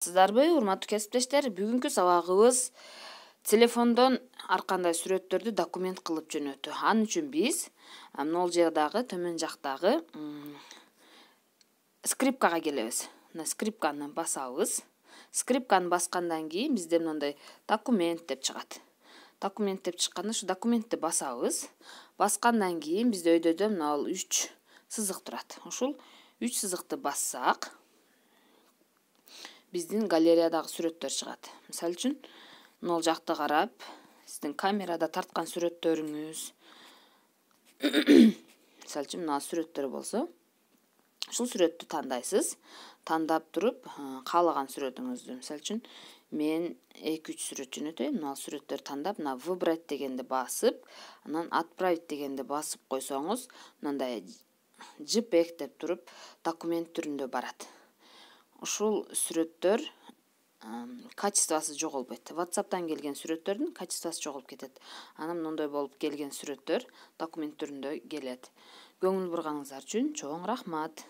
Сыздарбы, урматтуу кесиптештер, бүгүнкү сабагыбыз телефондон ар кандай сүрөттөрдү документ кылып жөнөтүү. Анын үчүн биз могул жердагы төмөн жактагы скрипкага келебиз. Мына скрипканы басабыз. Скрипканы баскандан кийин бизде мындай документ деп чыгат. Документ деп чыкканда ушу документти басабыз. Баскандан кийин бизде өйдөдө мына 3 сызык турат. Ушул 3 сызыкты бассак, биздин галереядагы сүрөттөр чыгат. Мисалы үчүн, могул жакты карап, сиздин камерада тарткан сүрөттөрүңүз, мисалы үчүн мына сүрөттөр болсо, ушул сүрөттү тандайсыз. Тандап туруп, каалаган сүрөтүңүздү, мисалы үчүн, мен 2-3 сүрөт жөнөтөйм. Мына сүрөттөрдү тандап, мына выбрать дегенди басып, анан отправить дегенди басып койсоңуз, мындай JPEG деп туруп, документ түрүндө барат. Ушул сүрөттөр качествосы жоголбойт. WhatsApp'тан келген сүрөттөрдүн качествосы жоголуп кетет. Анан мондой болуп келген сүрөттөр документ түрүндө келет. Көңүл бурганыңыздар үчүн чоң рахмат.